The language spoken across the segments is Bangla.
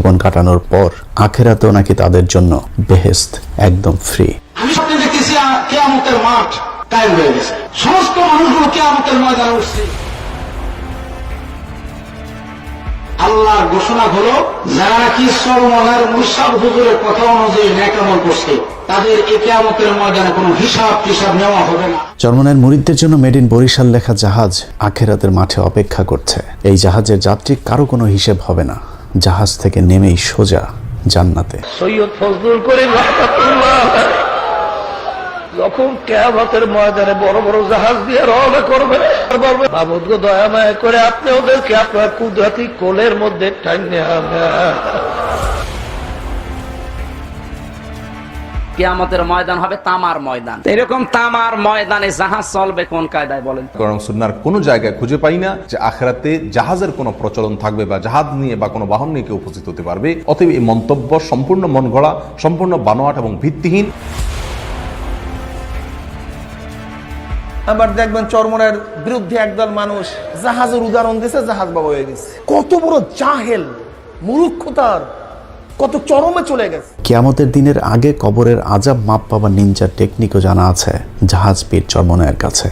জীবন কাটানোর পর আখিরাতেও নাকি তাদের জন্য বেহেশত একদম ফ্রি। আমি স্বপ্নে দেখতেছি কিয়ামতের মাঠ কায়েম হয়ে গেছে, সমস্ত মানুষগুলো কিয়ামতের ময়দানে উঠছে। আল্লাহর ঘোষণা হলো, যারা নাকি সলমনের মুশাব হুজুরের কথা অনুযায়ী নেক আমল করছে তাদের এই কিয়ামতের ময়দানে কোনো হিসাব টিসাব নেওয়া হবে না। চরমনায়ের মুরিদদের জন্য মেড ইন বরিশাল লেখা জাহাজ আখিরাতের মাঠে অপেক্ষা করছে। এই জাহাজের যাত্রী কারো কোনো হিসেব হবে না, জাহাজ থেকে নেমেই সোজা জান্নাতে। সৈয়দ ফজলুল করিম রাহমাতুল্লাহ যখন কিয়ামতের ময়দানে বড় বড় জাহাজ দিয়ে রওনা করবে, মাবুদ গো দয়া মায়া করে আপনি ওদেরকে আপনার কুদরতি কোলের মধ্যে টাইনে আনেন। কিয়ামতের ময়দান হবে তামার ময়দান। এরকম তামার ময়দানে জাহাজ চলবে কোন কায়দায় বলেন? কোরআন সুন্নাহর কোনো জায়গায় খুঁজে পাই না যে আখিরাতে জাহাজের কোনো প্রচলন থাকবে বা জাহাজ নিয়ে বা কোনো বাহন নিয়ে কেউ উপস্থিত হতে পারবে। অতএব এই মন্তব্য সম্পূর্ণ মন গড়া, সম্পূর্ণ বানোয়াট এবং ভিত্তিহীন। আবার দেখবেন চরমনের বিরুদ্ধে একদল মানুষ জাহাজের উদাহরণ দিয়েছে, জাহাজ বাবা হয়ে গেছে। কত বড় জাহেল, মূর্খতার কত চরমে চলে গেছে। কিয়ামতের দিনের আগে কবরের আযাব মাপ পাবার নিনজার টেকনিকও জানা আছে জাহাজ পীর চরমনায়ের কাছে।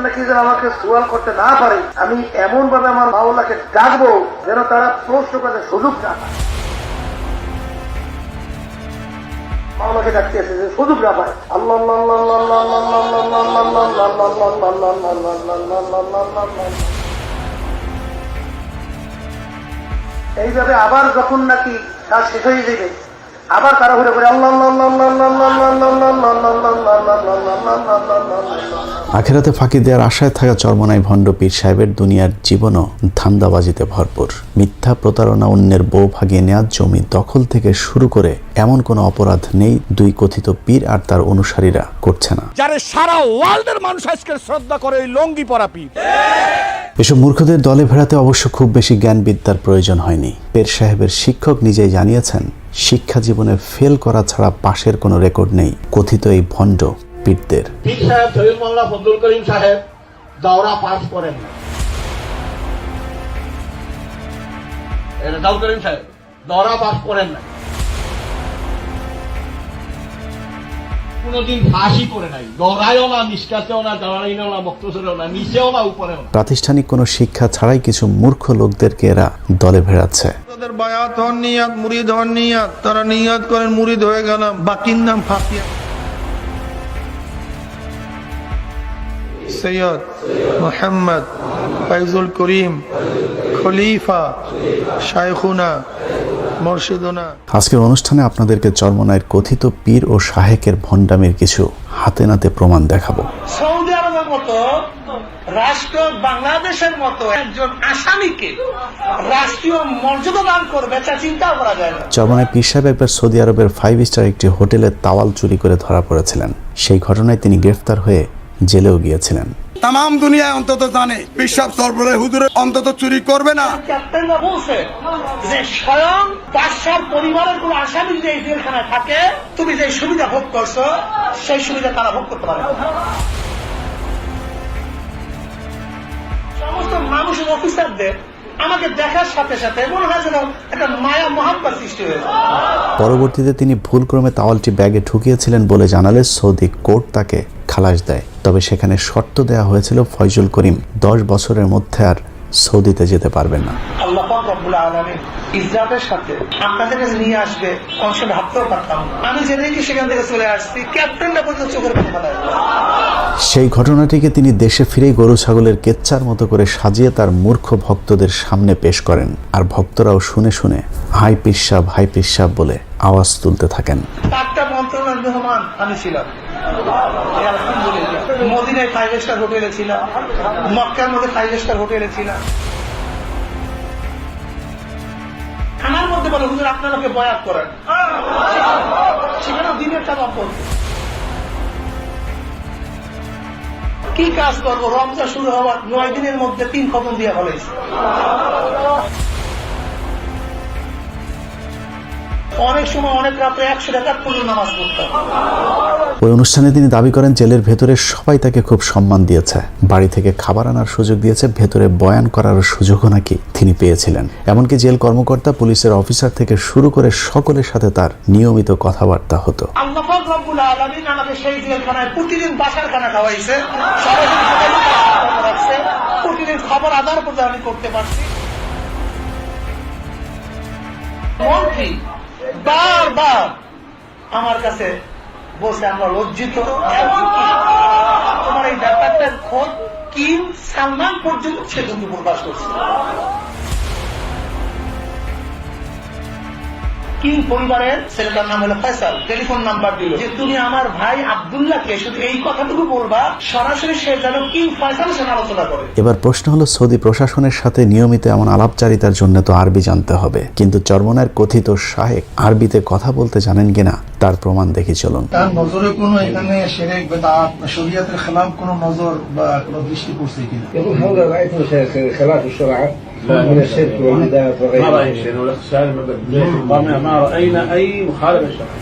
নাকি যেন আমাকে সুয়াল করতে না পারে, আমি এমন ভাবে আমার মাওলাকে ডাকবো যেন তারা প্রশ্ন করতে সুযোগ না পায়। মাওলাকে ডাকতে এসে সুযোগ না পায়। আল্লাহ এইভাবে আবার যখন নাকি কাজ শেষ হয়ে যাবে, আবার তারা ঘুরে ঘুরে আল্লাহ। আখিরাতে ফাঁকি দেওয়ার আশায় থাকা চরমনাই ভণ্ড পীর সাহেবের দুনিয়ার জীবনও ধান্দাবাজিতে ভরপুর। মিথ্যা প্রতারণা, অন্যের বউ ভাগিয়ে নেওয়া, জমি দখল থেকে শুরু করে এমন কোনো অপরাধ নেই দুই কথিত পীর আর তার অনুসারীরা করছে না। যারা সারা ওয়ার্ল্ডের মানুষ আজকে শ্রদ্ধা করে ওই লঙ্গি পরা পীর। এসব মূর্খদের দলে ভেড়াতে অবশ্য খুব বেশি জ্ঞান বিদ্যার প্রয়োজন হয়নি। পীর সাহেবের শিক্ষক নিজেই জানিয়েছেন, শিক্ষা জীবনে ফেল করা ছাড়া পাশের কোনো রেকর্ড নেই কথিত এই ভণ্ড পীরদের। পীর সাহেব শহীদ মোল্লা ফজলুল করিম সাহেব দাওরা পাস করেন না। ফজলুল করিম সাহেব দাওরা পাস করেন না, কোনদিন ফাঁসি করে নাই, দৌড়ায়ও না, নিষ্কাতেও না, দাঁড়াইও না, বক্তব্যও না, নিচেও না, উপরেও না। প্রাতিষ্ঠানিক কোনো শিক্ষা ছাড়াই কিছু মূর্খ লোকদেরকে এরা দলে ভেড়াচ্ছে। তাদের বায়াত হন নিয়াত, মুরিদ হন নিয়াত, তারা নিয়াত করেন মুরিদ হয়ে গেলাম, বাকির নাম ফাঁসিয়া। সৈয়দ মোহাম্মদ ফয়জুল করিম খলিফা শাইখুনা মুর্শিদুনা। আজকের অনুষ্ঠানে আপনাদেরকে চরমনায়ের কথিত পীর ও শাহেকের ভণ্ডামির কিছু হাতে নাতে প্রমাণ দেখাবো। সৌদি আরবের মতো রাষ্ট্র বাংলাদেশের মতো একজন আসামিকে রাষ্ট্রীয় মর্যাদা দান করবে, তা চিন্তা করা যায় না। চরমনায় পীর সাহেব একবার সৌদি আরবের 5 স্টার একটি হোটেলে তাওয়াল চুরি করে ধরা পড়েছিলেন। সেই ঘটনায় তিনি গ্রেফতার হয়ে জেলেও গিয়েছিলেন। তাম দুনিয়ায় অন্তত জানে বিশ্বাস সরবরাহ হুজুরে অন্তত চুরি করবে না। ক্যাপ্টেনরা বলছে যে স্বয়ং বাদশার পরিবারের কোন আসামি যদি এই জেলখানায় থাকে, তুমি যে সুবিধা ভোগ করছো সেই সুবিধা তারা ভোগ করতে পারে। সমস্ত মানুষের অফিসারদের আমাকে দেখার সাথে সাথে মনে হয় যেন একটা মায়া মহাব্বত সৃষ্টি হয়েছে। পরবর্তীতে তিনি ভুলক্রমে তাওয়ালটি ব্যাগে ঢুকিয়েছিলেন বলে জানালে সৌদি কোর্ট তাকে খালাস দেয়। তবে সেখানে শর্ত দেওয়া হয়েছিল ফয়জুল করিম 10 বছরের মধ্যে আর সৌদিতে যেতে পারবেন না। আল্লাহ পাক রব্বুল আলামিন ইজ্জতের সাথে আপনাদের কাছে নিয়ে আসবে, অংশ ভাবতেও পারতাম। আমি জেনে কি সেখান থেকে চলে আসছি, ক্যাপ্টেনটা পর্যন্ত চোখের কথা দেয়। সেই ঘটনাটিকে তিনি দেশে ফিরেই গরু ছাগলের কেচ্চার মতো করে সাজিয়ে তার মূর্খ ভক্তদের সামনে পেশ করেন। আর ভক্তরাও শুনে শুনে হাই পিসাব হাই পিসাব বলে আওয়াজ তুলতে থাকেন। তারটা মন্ত্রণালয়ের মেহমান আমি ছিলাম। মদিনায় 5 স্টার হোটেলে ছিলাম, মক্কার মধ্যে 5 স্টার হোটেলে ছিলাম। খানার মধ্যে বলে হুজুর আপনাকে বয়াত করেন, সেখানে দিনের কাজ অপর। কি কাজ করবো? রমজান শুরু হওয়ার 9 দিনের মধ্যে 3 খতম দিয়ে ফেলেছে। অনেক সময় অনেক রাত্রে 100 টাকা পুজোর নামাজ পড়তাম। ওই অনুষ্ঠানে তিনি দাবি করেন জেলের ভেতরে সবাই তাকে খুব সম্মান দিয়েছে, বাড়ি থেকে খাবার আনার সুযোগ দিয়েছে, ভেতরে বয়ান করার সুযোগও নাকি তিনি পেয়েছিলেন। এমনকি জেল কর্মকর্তা, পুলিশের অফিসার থেকে শুরু করে সকলের সাথে তার নিয়মিত কথাবার্তা হতো। আল্লাহ পাক রব্বুল আলামিন আমাকে সেই জেলখানায় প্রতিদিন বাসার খানা খাওয়াইছে, সরাসরি সবাইকে খবর রাখছে, প্রতিদিন খবর আদান প্রদান আমি করতে পারছি। মন্ত্রী বারবার আমার কাছে বলছে আমরা লজ্জিত, তোমার এই ব্যাপারটার খোঁজ কিম সালমান পর্যন্ত সে কিন্তু প্রকাশ করছে। কিং পরিবারের ছেলেটার নাম হলো ফয়সাল, টেলিফোন নাম্বার দিল যে তুমি আমার ভাই আব্দুল্লাহকে শুধু এই কথাটুকু বলবা, সরাসরি সে যেন কিং ফয়সালের সাথে আলোচনা করে। এবার প্রশ্ন হলো, সৌদি প্রশাসনের সাথে নিয়মিত এমন আলাপচারিতার জন্য তো আরবি জানতে হবে, কিন্তু চরমনায়ের কথিত শায়েখ আরবিতে কথা বলতে জানেন কিনা তার প্রমাণ দেখি চলুন। তার নজরে কোনো এখানে শিরক বিদআত বা শরীয়তের খেলাফ কোনো নজর বা কোনো দৃষ্টি পড়ছে কিনা? يقول هذا رأيت خلاف الشرع من الشرك والبدعة وغيره. ما رأينا شيء ما رأينا أي مخالفة شرع.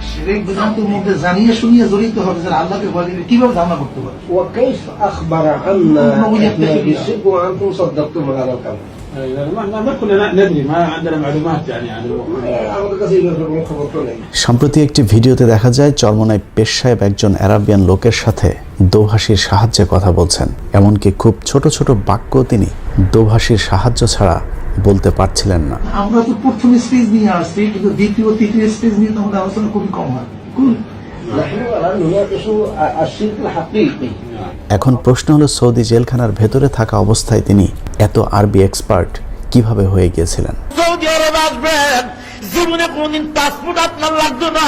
শিরক বিদআতের মধ্যে জানিয়ে শুনিয়ে জড়িত হবে যে আল্লাহকে ভয় দিলে কিভাবে ধারণা করতে পারে? وكيف أخبر عنا إحنا بالشرك وأنتم صدقتم هذا الكلام؟ ما كنا ندري، ما عندنا معلومات يعني عن সম্প্রতি একটি ভিডিওতে দেখা যায় চরমনায় পেশ সাহেব একজন আরাবিয়ান লোকের সাথে দোভাষীর সাহায্যে কথা বলছেন। এমনকি খুব ছোট ছোট বাক্য তিনি দোভাষীর সাহায্য ছাড়া বলতে পারছিলেন না। আমরা তো প্রথম স্টেজ নিয়ে আসছি, কিন্তু দ্বিতীয় তৃতীয় স্টেজ নিয়ে তো আমাদের আলোচনা খুবই কম হয়। نحن الآن نناقش الشرك الحقيقي. এখন প্রশ্ন হলো, সৌদি জেলখানার ভেতরে থাকা অবস্থায় তিনি এত আরবি এক্সপার্ট কিভাবে হয়ে গিয়েছিলেন? সৌদি আরব আসবেন, জীবনে কোনদিন পাসপোর্ট আপনার লাগতো না,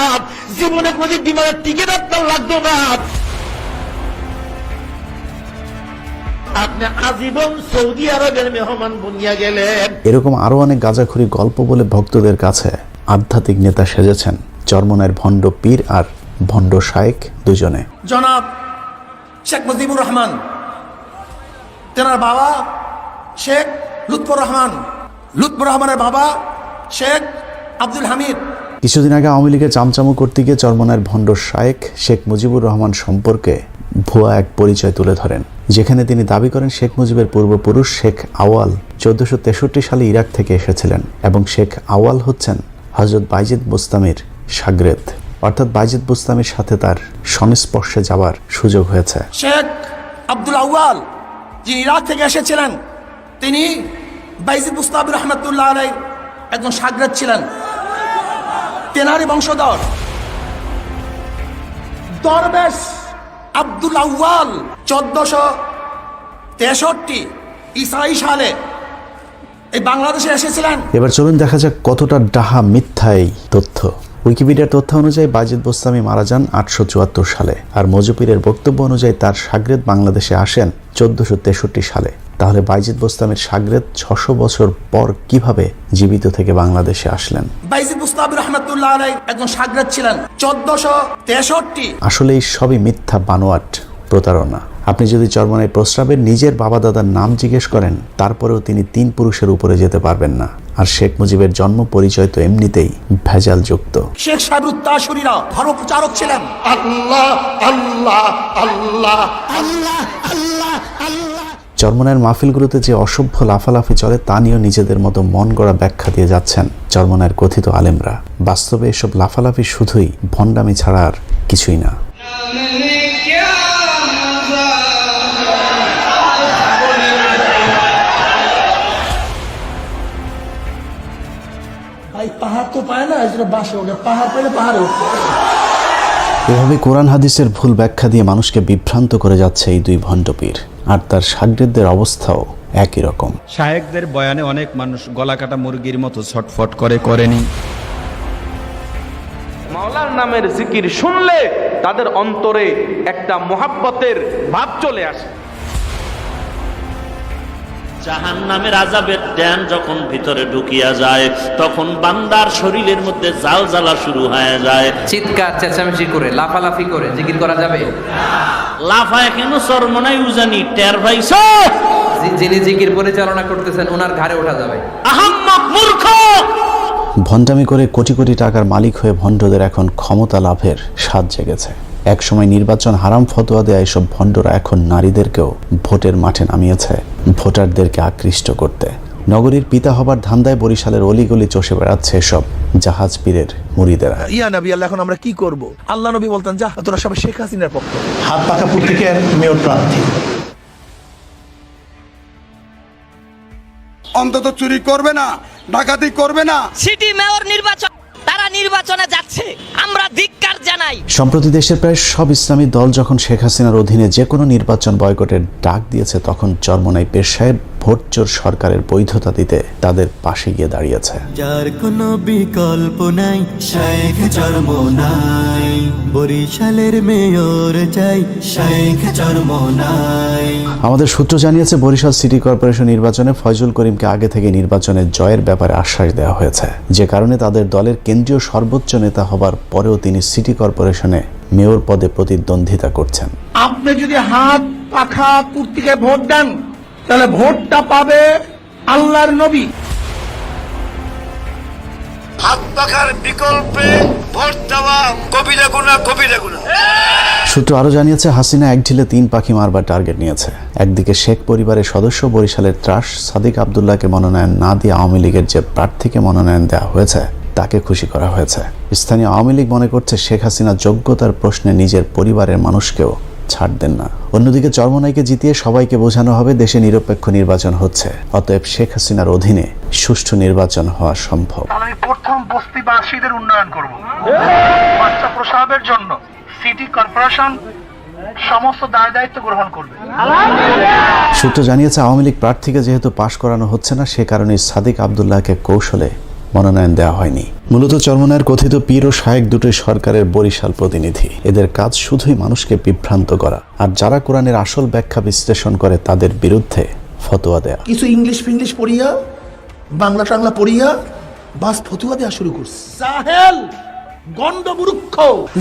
জীবনে কোনদিন বিমানের টিকিট আপনার লাগতো না, আপনি আজীবন সৌদি আরবের মেহমান বনিয়া গেলেন। এরকম আরো অনেক গাঁজাখুরি গল্প বলে ভক্তদের কাছে আধ্যাত্মিক নেতা সেজেছেন চরমনায়ের ভণ্ড পীর আর ভণ্ড শায়েখ দুজনে। জনাব শেখ মুজিবুর রহমান, তেনার বাবা শেখ লুৎফর রহমান, লুৎফর রহমানের বাবা শেখ আব্দুল হামিদ। কিছুদিন আগে আওয়ামী লীগের চামচামো করতে গিয়ে চরমনায়ের ভণ্ড শায়েখ শেখ মুজিবুর রহমান সম্পর্কে ভুয়া এক পরিচয় তুলে ধরেন, যেখানে তিনি দাবি করেন শেখ মুজিবের পূর্বপুরুষ শেখ আওয়াল 1463 সালে ইরাক থেকে এসেছিলেন এবং শেখ আওয়াল হচ্ছেন হযরত বাইজিদ বুস্তামির শাগরেদ, অর্থাৎ বাইজিদ বুস্তামির সাথে তার সংস্পর্শে যাওয়ার সুযোগ হয়েছে। শেখ আব্দুল আউয়াল যিনি ইরাক থেকে এসেছিলেন, তিনি বাইজিদ বুস্তামি রহমতুল্লাহ আলাইহির একজন শাগরেদ ছিলেন, তেনারই বংশধর। দরবেশ আব্দুল আউয়াল 1463 ঈসাই সালে এই বাংলাদেশে এসেছিলেন। এবার চলুন দেখা যাক কতটা ডাহা মিথ্যা এই তথ্য। উইকিপিডিয়ার তথ্য অনুযায়ী বাইজিদ বুস্তামি মারা যান 874 সালে, আর মজুপীরের বক্তব্য অনুযায়ী তার শাগরেদ বাংলাদেশে আসেন 1463 সালে। তাহলে বাইজিদ বুস্তামির শাগরেদ 600 বছর পর কিভাবে জীবিত থেকে বাংলাদেশে আসলেন? বাইজিদ বুস্তামি রহমতুল্লাহ আলাইহির একজন শাগরেদ ছিলেন 1463। আসলে এই সবই মিথ্যা, বানোয়াট, প্রতারণা। আপনি যদি চরমনায় প্রস্রাবের নিজের বাবা দাদার নাম জিজ্ঞেস করেন, তারপরেও তিনি 3 পুরুষের উপরে যেতে পারবেন না। আর শেখ মুজিবের জন্ম পরিচয় তো এমনিতেই ভেজাল যুক্ত। শেখ সাহেবুত তাশরীরা ধর্ম প্রচারক ছিলেন। আল্লাহ আল্লাহ আল্লাহ আল্লাহ আল্লাহ আল্লাহ। চরমনায়ের মাহফিলগুলোতে যে অসভ্য লাফালাফি চলে তা নিয়েও নিজেদের মতো মন গড়া ব্যাখ্যা দিয়ে যাচ্ছেন চরমনায়ের কথিত আলেমরা। বাস্তবে এসব লাফালাফি শুধুই ভণ্ডামি ছাড়া আর কিছুই না। পাহাড় তো পায় না, বাসে ওঠে, পাহাড় পেলে পাহাড়ে উঠে। এভাবে কোরআন হাদিসের ভুল ব্যাখ্যা দিয়ে মানুষকে বিভ্রান্ত করে যাচ্ছে এই দুই ভণ্ডপীর, আর তার শাগরেদদের অবস্থাও একই রকম। শায়েখদের বয়ানে অনেক মানুষ গলা কাটা মুরগির মতো ছটফট করেনি। মাওলার নামের জিকির শুনলে তাদের অন্তরে একটা মোহাব্বতের ভাব চলে আসে। জাহান্নামের আযাবের ড্যান যখন ভিতরে ঢুকিয়া যায়, তখন বান্দার শরীরের মধ্যে জ্বালা শুরু হয়ে যায়। চিৎকার চেঁচামেচি করে লাফালাফি করে জিকির করা যাবে? লাফায় কেন চরমনায় উজানি টের পাইছো? যিনি জিকির পরিচালনা করতেছেন ওনার ঘাড়ে ওঠা যাবে। আহাম্মক মূর্খ। ভণ্ডামি করে কোটি কোটি টাকার মালিক হয়ে ভণ্ডদের এখন ক্ষমতা লাভের স্বাদ জেগেছে। একসময় নির্বাচন হারাম ফতোয়া দেয়া এসব ভণ্ডরা এখন নারীদেরকেও ভোটের মাঠে নামিয়েছে ভোটারদেরকে আকৃষ্ট করতে। নগরীর পিতা হবার ধান্দায় বরিশালের অলিগলি চষে বেড়াচ্ছে এসব জাহাজ পীরের মুরিদেরা। ইয়া নবী আল্লাহ, এখন আমরা কি করব? আল্লাহ নবী বলতেন, যা তোরা সবাই শেখ হাসিনার পক্ষ। হাত পাকা পত্রিকার মেয়র প্রার্থী অন্তত চুরি করবে না, ডাকাতি করবে না। সিটি মেয়র নির্বাচন, তারা নির্বাচনে যাচ্ছে, আমরা ধিক্কার জানাই। সম্প্রতি দেশের প্রায় সব ইসলামী দল যখন শেখ হাসিনার অধীনে যে কোনো নির্বাচন বয়কটের ডাক দিয়েছে, তখন চরমোনাই পীর সাহেব ভোটচোর সরকারের বৈধতা দিতে তাদের পাশে গিয়ে দাঁড়িয়েছে। যার কোনো বিকল্প নাই, শেখ চরমোনাই, বরিশালের মেয়র চাই, শেখ চরমোনাই। আমাদের সূত্র জানিয়েছে, বরিশাল সিটি কর্পোরেশন নির্বাচনে ফয়জুল করিমকে আগে থেকে নির্বাচনে জয়ের ব্যাপারে আশ্বাস দেওয়া হয়েছে, যে কারণে তাদের দলের কেন্দ্রীয় সর্বোচ্চ নেতা হবার পরেও তিনি সিটি কর্পোরেশনে মেয়র পদে প্রতিদ্বন্দ্বিতা করছেন। আপনি যদি হাত পাখা পত্রিকায় ভোট দেন, তাহলে ভোটটা পাবে আল্লাহর নবী। হাত পাখার বিকল্পে ভোট দেওয়া কবিরা গুনাহ, কবিরা গুনাহ। সূত্র আরো জানিয়েছে, হাসিনা এক ঢিলে 3 পাখি মারবার টার্গেট নিয়েছে। একদিকে শেখ পরিবারের সদস্য বরিশালের ত্রাস সাদিক আব্দুল্লাহকে মনোনয়ন না দিয়ে আওয়ামী লীগের যে প্রার্থীকে মনোনয়ন দেওয়া হয়েছে তাকে খুশি করা হয়েছে। স্থানীয় আওয়ামী লীগ মনে করছে শেখ হাসিনা যোগ্যতার প্রশ্নে নিজের পরিবারের মানুষকেও ছাড় দেন না। অন্যদিকে চরমোনাইকে জিতিয়ে সবাইকে বোঝানো হবে দেশে নিরপেক্ষ নির্বাচন হচ্ছে, অতএব শেখ হাসিনার অধীনে সুষ্ঠু নির্বাচন হওয়া সম্ভব। আমি প্রথম বস্তিবাসীদের উন্নয়ন করব, বাচ্চা প্রসবের জন্য সিটি কর্পোরেশন সমস্ত দায় দায়িত্ব গ্রহণ করবে। সূত্র জানিয়েছে, আওয়ামী লীগ প্রার্থীকে যেহেতু পাশ করানো হচ্ছে না, সে কারণে সাদিক আব্দুল্লাহকে কৌশলে মনোনয়ন দেওয়া হয়নি। মূলত চরমোনাইয়ের কথিত পীর ও শায়েক দুটোই সরকারের বরিশাল প্রতিনিধি। এদের কাজ শুধুই মানুষকে বিভ্রান্ত করা, আর যারা কোরআনের আসল ব্যাখ্যা বিশ্লেষণ করে তাদের বিরুদ্ধে ফতোয়া দেয়া। কিছু ইংলিশ ফিংলিশ পড়িয়া, বাংলা টাংলা পড়িয়া বাস ফতুয়া দেওয়া শুরু করছে। সাহেল গন্ডমূর্খ।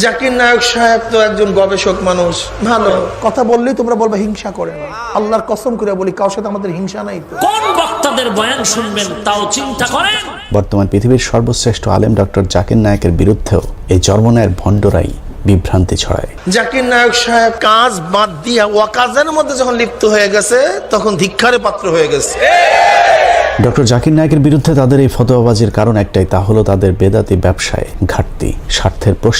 জাকির নায়ক সাহেব তো একজন গবেষক মানুষ, ভালো কথা বললেই তোমরা বলবে হিংসা করে না। আল্লাহর কসম করে বলি, কারোর সাথে আমাদের হিংসা নাই। তো কোন বক্তাদের বয়ান শুনবেন তাও চিন্তা করেন। বর্তমান পৃথিবীর সর্বশ্রেষ্ঠ আলেম ডক্টর জাকির নায়কের বিরুদ্ধেও এই চরমোনাইয়ের ভণ্ডরাই বিভ্রান্তি ছড়ায়। জাকির নায়ক সাহেব কাজ বাদ দিয়া ওয়াকাজের মধ্যে যখন লিপ্ত হয়ে গেছে, তখন ধিক্কারে পাত্র হয়ে গেছে। ডক্টর জাকির নায়কের বিরুদ্ধে তাদের এই ফতোয়াবাজির কারণ একটাই, তা হলো তাদের বেদাতি ব্যবসায় ঘাটতি, স্বার্থের প্রশ্ন।